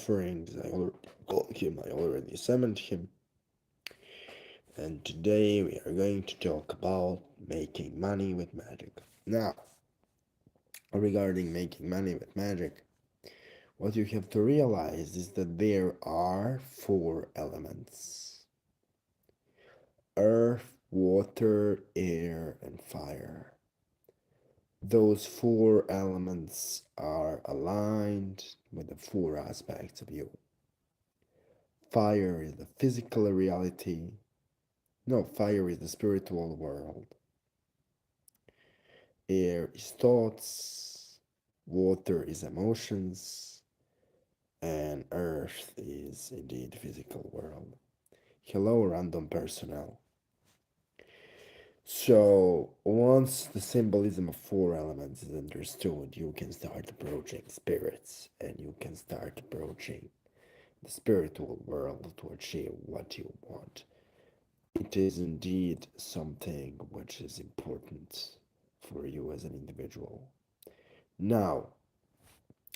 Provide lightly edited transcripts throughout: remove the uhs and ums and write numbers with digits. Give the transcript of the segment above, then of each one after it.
offerings. I already called him, I already summoned him. And today we are going to talk about making money with magic. Now, regarding making money with magic, what you have to realize is that there are four elements: earth, water, air, and fire. Those four elements are aligned with the four aspects of you. Fire is the physical reality. No, fire is the spiritual world. Air is thoughts. Water is emotions. And earth is indeed physical world. Hello, random personnel. So, once the symbolism of four elements is understood, you can start approaching spirits and you can start approaching the spiritual world to achieve what you want. It is indeed something which is important for you as an individual. Now,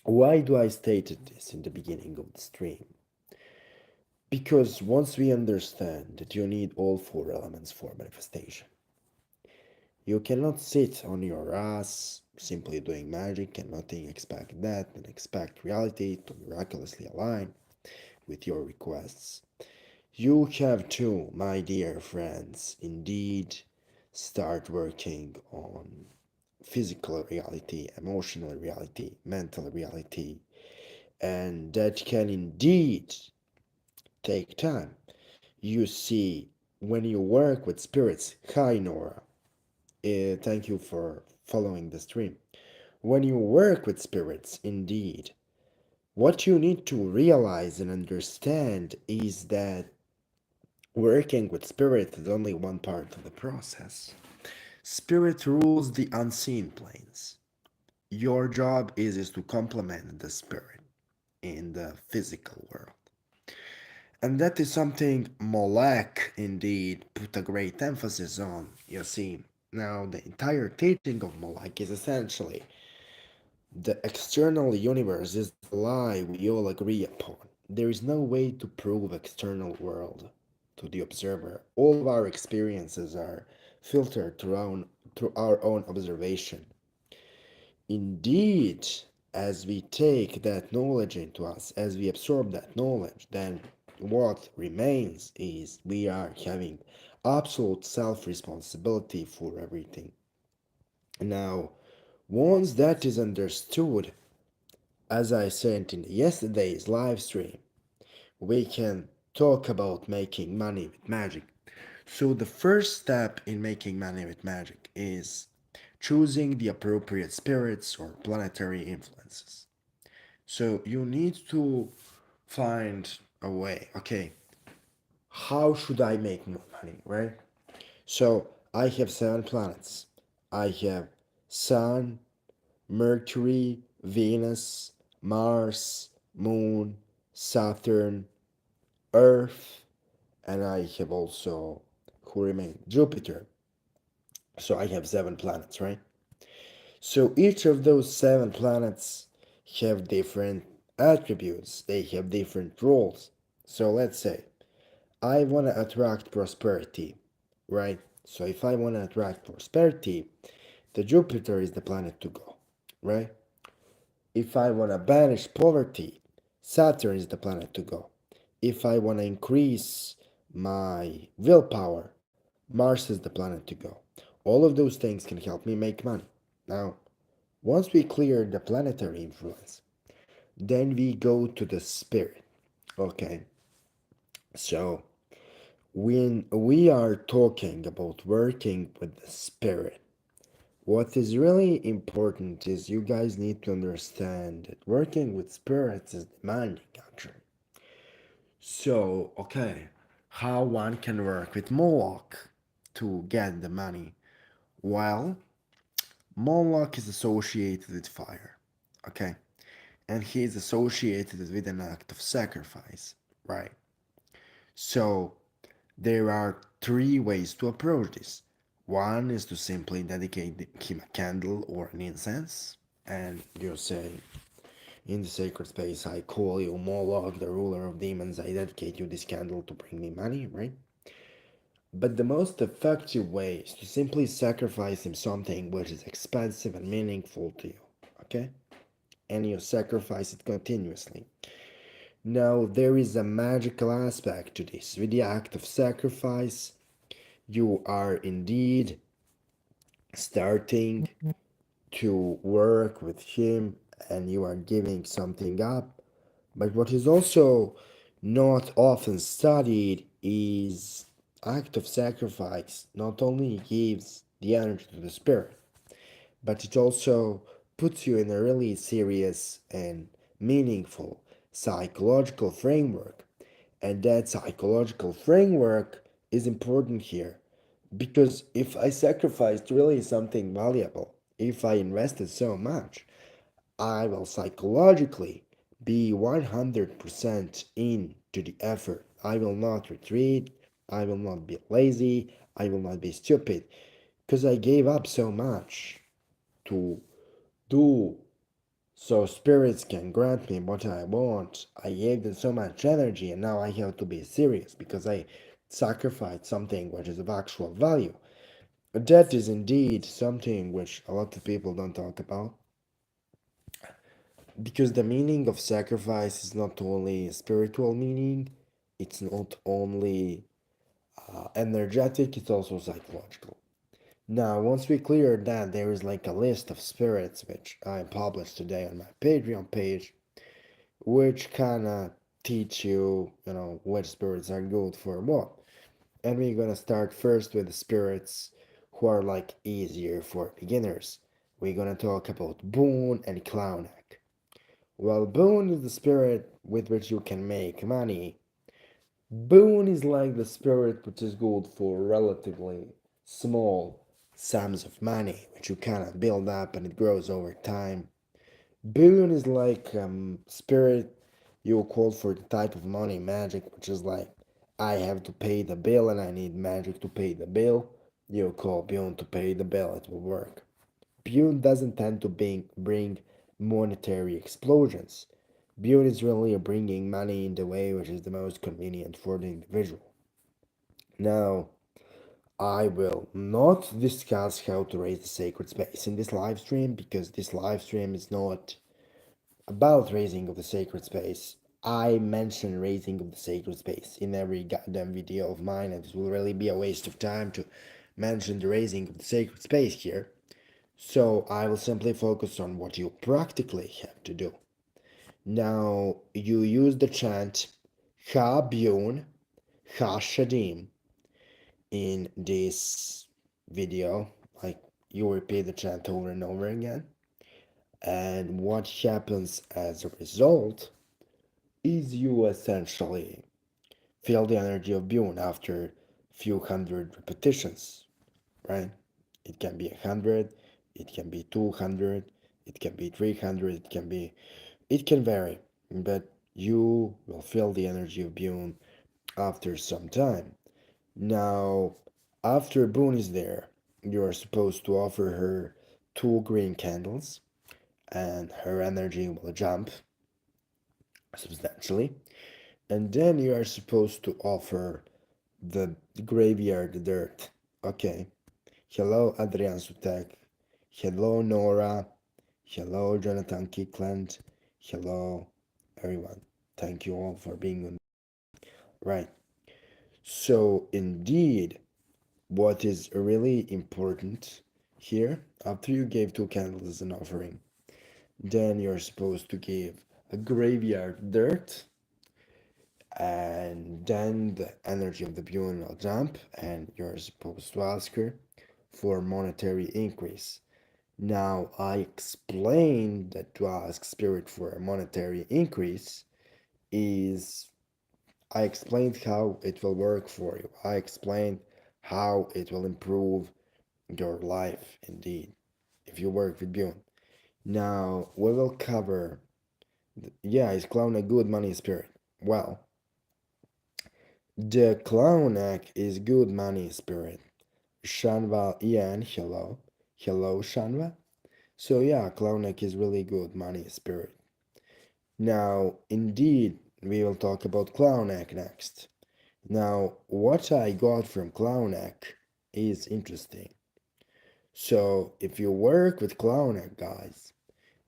why do I stated this in the beginning of the stream? Because once we understand that you need all four elements for manifestation, you cannot sit on your ass simply doing magic and nothing expect that and expect reality to miraculously align with your requests. You have to, my dear friends, indeed start working on physical reality, emotional reality, mental reality, and that can indeed take time. You see, when you work with spirits, hi Nora, thank you for following the stream. When you work with spirits, indeed, what you need to realize and understand is that working with spirit is only one part of the process. Spirit rules the unseen planes. Your job is to complement the spirit in the physical world. And that is something Molech indeed put a great emphasis on, you see. Now, the entire teaching of Molech is essentially the external universe is the lie we all agree upon. There is no way to prove external world to the observer. All of our experiences are filtered through our own observation. Indeed, as we take that knowledge into us, as we absorb that knowledge, then what remains is we are having absolute self responsibility for everything. Now, once that is understood, as I said in yesterday's live stream, we can talk about making money with magic. So, the first step in making money with magic is choosing the appropriate spirits or planetary influences. So, you need to find a way. Okay, how should I make more money, right? So, I have seven planets. I have Sun, Mercury, Venus, Mars, Moon, Saturn, Earth, and I have also, who remain, Jupiter. So I have seven planets, right? So each of those seven planets have different attributes, they have different roles. So let's say I want to attract prosperity, right? So if I want to attract prosperity, the Jupiter is the planet to go, right? If I want to banish poverty, Saturn is the planet to go. If I want to increase my willpower, Mars is the planet to go. All of those things can help me make money. Now, once we clear the planetary influence, then we go to the spirit. Okay, so when we are talking about working with the spirit, what is really important is you guys need to understand that working with spirits is demanding, actually. So, okay, how one can work with Moloch to get the money? Well, Moloch is associated with fire, okay? And he is associated with an act of sacrifice, right? So, there are three ways to approach this. One is to simply dedicate him a candle or an incense, and you say, In the sacred space, I call you Moloch, the ruler of demons. I dedicate you this candle to bring me money, right? But the most effective way is to simply sacrifice him something which is expensive and meaningful to you, okay? And you sacrifice it continuously. Now, there is a magical aspect to this. With the act of sacrifice, you are indeed starting to work with him and you are giving something up. But what is also not often studied is act of sacrifice not only gives the energy to the spirit, but it also puts you in a really serious and meaningful psychological framework. And that psychological framework is important here because if I sacrificed really something valuable, if I invested so much, I will psychologically be 100% into the effort. I will not retreat. I will not be lazy. I will not be stupid because I gave up so much to do so spirits can grant me what I want. I gave them so much energy and now I have to be serious because I sacrificed something which is of actual value. That is indeed something which a lot of people don't talk about because the meaning of sacrifice is not only spiritual meaning, it's not only energetic, it's also psychological. Now, once we clear that, there is like a list of spirits which I published today on my Patreon page, which kind of teach you, which spirits are good for what. And we're gonna start first with the spirits who are like easier for beginners. We're gonna talk about Bune and Clauneck. Well, Bune is the spirit with which you can make money. Bune is like the spirit which is good for relatively small sums of money, which you kind of build up and it grows over time. Bune is like spirit you call for the type of money magic, which is like I have to pay the bill and I need magic to pay the bill. You call Bune to pay the bill, it will work. Bune doesn't tend to bring monetary explosions. Bune is really bringing money in the way which is the most convenient for the individual. Now, I will not discuss how to raise the sacred space in this live stream because this live stream is not about raising of the sacred space. I mention raising of the sacred space in every goddamn video of mine, and it will really be a waste of time to mention the raising of the sacred space here. So I will simply focus on what you practically have to do. Now, you use the chant Ha Bune, Ha Shadim in this video. Like, you repeat the chant over and over again. And what happens as a result is you essentially feel the energy of Bune after few hundred repetitions, right? It can be 100, it can be 200, it can be 300, it can vary, but you will feel the energy of Bune after some time. Now, after Bune is there, you are supposed to offer her two green candles, and her energy will jump substantially. And then you are supposed to offer the graveyard dirt. Okay. Hello, Adrian Sutek. Hello, Nora. Hello, Jonathan Kickland. Hello, everyone. Thank you all for being on. Right. So, indeed, what is really important here, after you gave two candles as an offering, then you're supposed to give a graveyard dirt, and then the energy of the Bune will jump, and you're supposed to ask her for monetary increase. Now, I explained that to ask Spirit for a monetary increase is I explained how it will work for you. I explained how it will improve your life indeed if you work with Bune. Now, we will cover. Yeah, is clown a good money spirit? Well, the Clauneck is good money spirit. Shanva Ian, hello. Hello, Shanva. So yeah, Clauneck is really good money spirit. Now, indeed, we will talk about Clauneck next. Now, what I got from Clauneck is interesting. So, if you work with Clauneck, guys,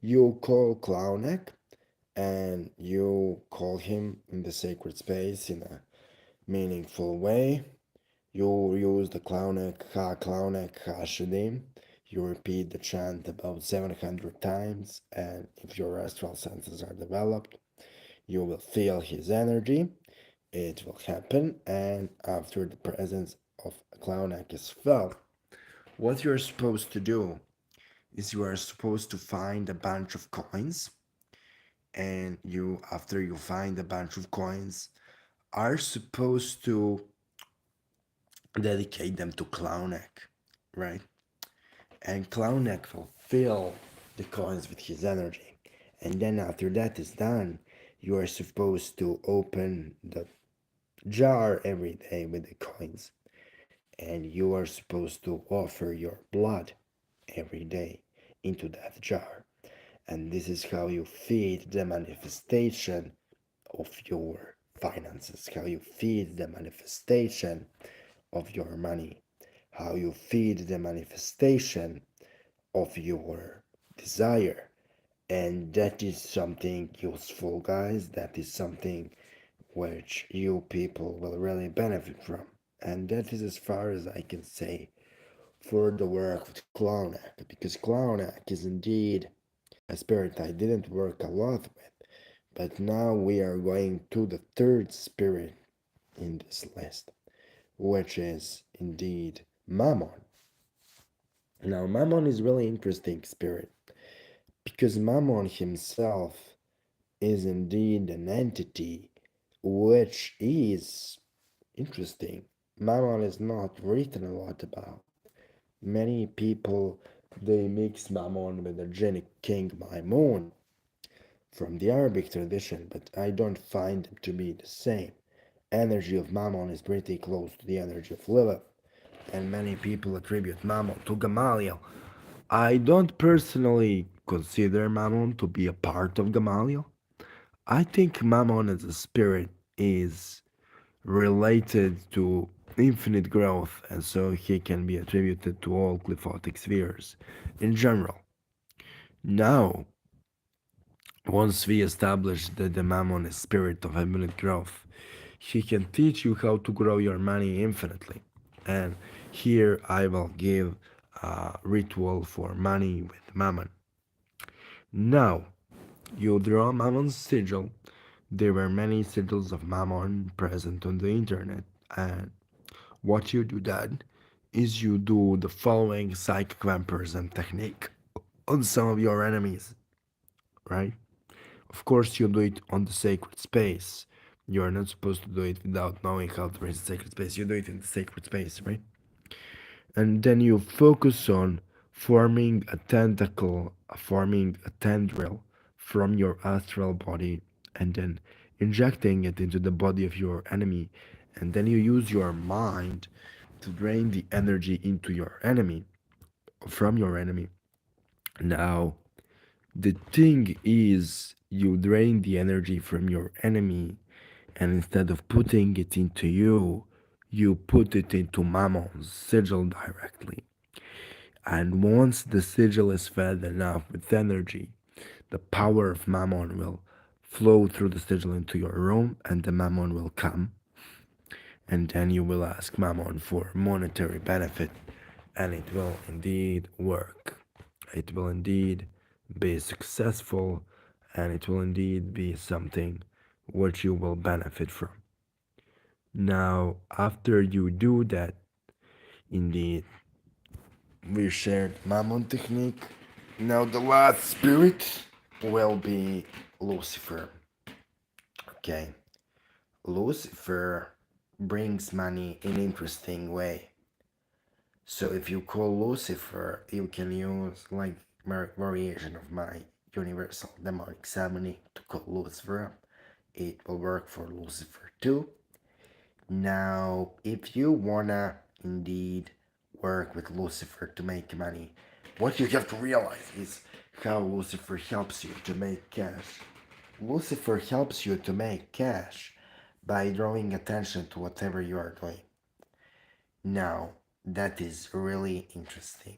you call Clauneck and you call him in the sacred space in a meaningful way. You use the Clauneck, Ha Clauneck, Ha Shadim. You repeat the chant about 700 times, and if your astral senses are developed, you will feel his energy. It will happen, and after the presence of Clauneck is felt, what you're supposed to do is you are supposed to find a bunch of coins, and you, after you find a bunch of coins, are supposed to dedicate them to Clauneck, right? And Clauneck will fill the coins with his energy. And then after that is done, you are supposed to open the jar every day with the coins. And you are supposed to offer your blood every day into that jar. And this is how you feed the manifestation of your finances, how you feed the manifestation of your money, how you feed the manifestation of your desire. And that is something useful, guys. That is something which you people will really benefit from. And that is as far as I can say for the work with Clauneck, because Clauneck is indeed a spirit I didn't work a lot with. But now we are going to the third spirit in this list, which is indeed Mammon. Now, Mammon is really interesting spirit because Mammon himself is indeed an entity which is interesting. Mammon is not written a lot about. Many people they mix Mammon with the Jinnic king Maimon from the Arabic tradition, but I don't find them to be the same. Energy of Mammon is pretty close to the energy of Lilith, and many people attribute Mammon to Gamaliel. I don't personally consider Mammon to be a part of Gamaliel. I think Mammon as a spirit is related to infinite growth, and so he can be attributed to all glyphotic spheres in general. Now, once we establish that the Mammon is spirit of infinite growth, he can teach you how to grow your money infinitely. And here I will give a ritual for money with Mammon. Now, you draw Mammon's sigil. There were many sigils of Mammon present on the internet, and what you do then is you do the following psychic vampirism technique on some of your enemies, right? Of course, you do it on the sacred space. You are not supposed to do it without knowing how to raise the sacred space. You do it in the sacred space, right? And then you focus on forming a tentacle, forming a tendril from your astral body, and then injecting it into the body of your enemy. And then you use your mind to drain the energy into your enemy, from your enemy. Now, the thing is, you drain the energy from your enemy, and instead of putting it into you, you put it into Mammon's sigil directly. And once the sigil is fed enough with energy, the power of Mammon will flow through the sigil into your room, and the Mammon will come. And then you will ask Mammon for monetary benefit, and it will indeed work. It will indeed be successful, and it will indeed be something which you will benefit from. Now, after you do that, indeed, we shared Mammon technique. Now, the last spirit will be Lucifer. Okay, Lucifer brings money in interesting way. So if you call Lucifer, you can use like variation of my universal demonic ceremony to call Lucifer. It will work for Lucifer too. Now, if you wanna indeed work with Lucifer to make money, what you have to realize is how Lucifer helps you to make cash. Lucifer helps you to make cash by drawing attention to whatever you are doing. Now, that is really interesting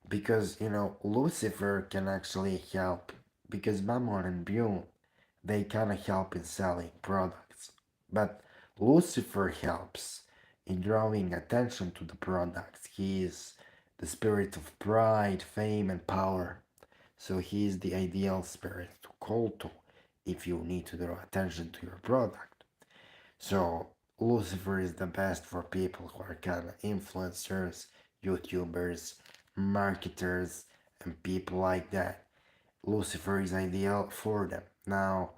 because Lucifer can actually help because Mammon and Bune they kind of help in selling products, but Lucifer helps in drawing attention to the products. He is the spirit of pride, fame, and power. So he is the ideal spirit to call to if you need to draw attention to your product. So Lucifer is the best for people who are kind of influencers, YouTubers, marketers, and people like that. Lucifer is ideal for them. Now,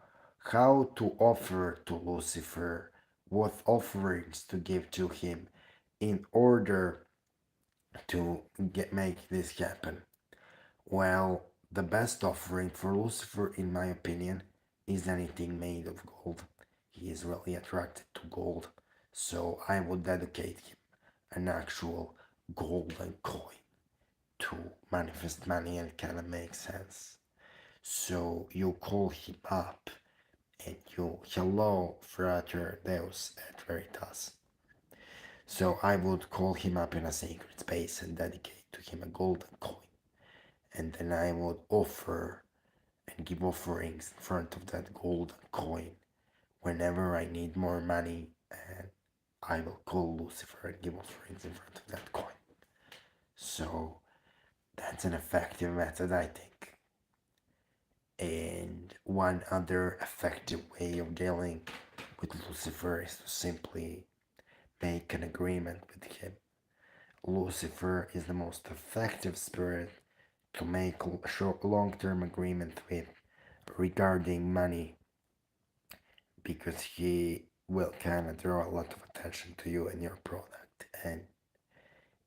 how to offer to Lucifer, what offerings to give to him in order to make this happen? Well, the best offering for Lucifer, in my opinion, is anything made of gold. He is really attracted to gold, so I would dedicate him an actual golden coin to manifest money and kind of make sense. So you call him up and you, hello, Frater Deus et Veritas. So I would call him up in a sacred space and dedicate to him a golden coin. And then I would offer and give offerings in front of that golden coin whenever I need more money, and I will call Lucifer and give offerings in front of that coin. So that's an effective method, I think. And one other effective way of dealing with Lucifer is to simply make an agreement with him. Lucifer is the most effective spirit to make a long-term agreement with regarding money because he will kind of draw a lot of attention to you and your product, and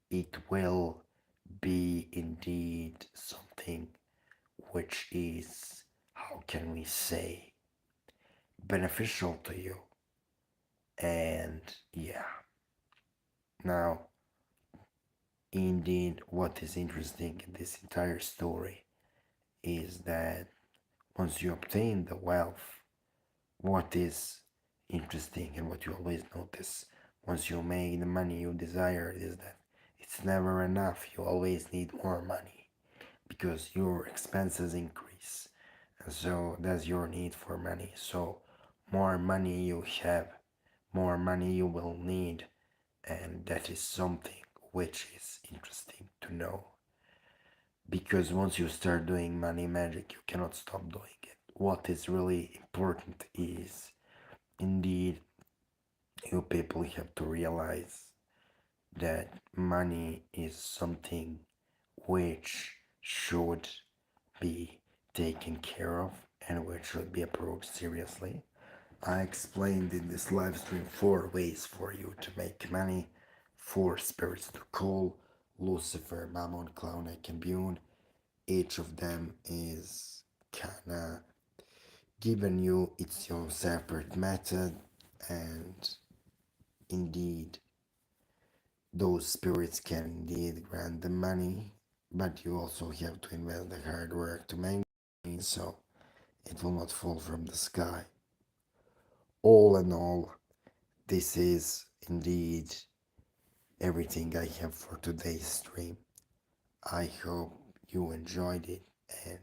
it will be indeed something which is, how can we say, beneficial to you. And yeah, now indeed what is interesting in this entire story is that once you obtain the wealth, what is interesting and what you always notice once you make the money you desire is that it's never enough. You always need more money because your expenses increase, and so does your need for money. So more money you have, more money you will need, and that is something which is interesting to know because once you start doing money magic you cannot stop doing it. What is really important is indeed you people have to realize that money is something which should be taken care of and which should be approached seriously. I explained in this live stream 4 ways for you to make money, 4 spirits to call: Lucifer, Mammon, Clauneck, and Bune. Each of them is kinda given you its own separate method, and indeed those spirits can indeed grant the money, but you also have to invest the hard work to make money, so it will not fall from the sky. All in all, this is indeed everything I have for today's stream. I hope you enjoyed it, and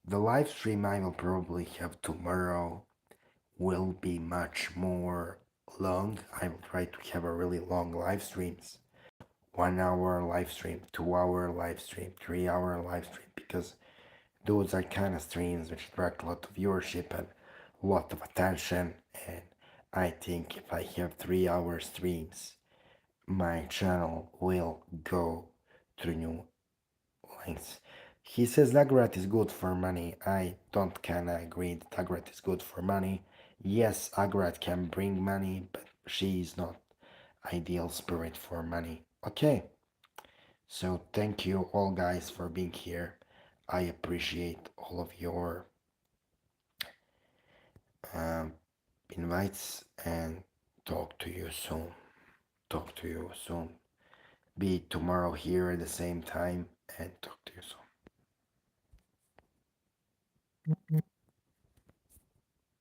the live stream I will probably have tomorrow will be much more long. I will try to have a really long live streams. 1 hour live stream, 2 hour live stream, 3 hour live stream, because those are kind of streams which attract a lot of viewership and a lot of attention. And I think if I have 3 hour streams, my channel will go to new lengths. He says Agrat is good for money. I don't kinda agree that Agrat is good for money. Yes, Agrat can bring money, but she is not ideal spirit for money. Okay, so thank you all guys for being here. I appreciate all of your um, invites and talk to you soon. Talk to you soon. Be tomorrow here at the same time and talk to you soon.